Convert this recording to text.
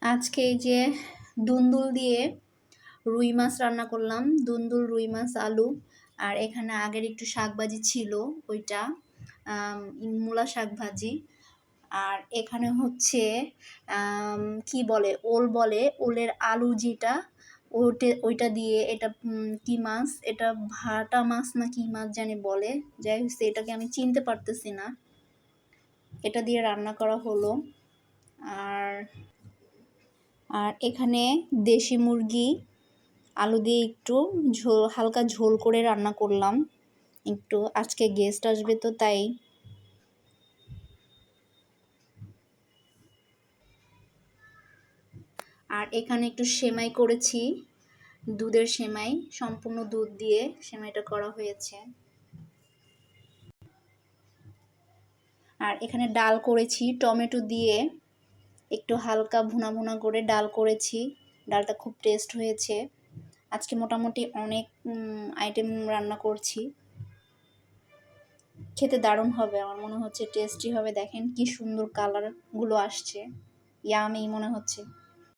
আজকে এই যে দুন্দুল দিয়ে রুই মাছ রান্না করলাম। দুন্দুল, রুই মাছ, আলু। আর এখানে আগের একটু শাক ভাজি ছিল, ওইটা মূলা শাক ভাজি। আর এখানে হচ্ছে কি বলে, ওল বলে, ওলের আলু যেটা, ওইটা দিয়ে এটা কি মাছ, এটা ভাটা মাছ না কি মাছ জানি বলে, যাই হচ্ছে এটাকে আমি চিনতে পারতেছি না। এটা দিয়ে রান্না করা হলো। আর আর এখানে দেশি মুরগি আলু দিয়ে একটু ঝোল, হালকা ঝোল করে রান্না করলাম। একটু আজকে গেস্ট আসবে তো তাই। আর এখানে একটু সেমাই করেছি, দুধের সেমাই, সম্পূর্ণ দুধ দিয়ে সেমাইটা করা হয়েছে। আর এখানে ডাল করেছি টমেটো দিয়ে, একটু হালকা ভুনা ভুনা করে ডাল করেছি। ডালটা খুব টেস্ট হয়েছে। আজকে মোটামুটি অনেক আইটেম রান্না করছি। খেতে দারুণ হবে, আমার মনে হচ্ছে টেস্টি হবে। দেখেন কি সুন্দর কালারগুলো আসছে, ইয়ামি মনে হচ্ছে।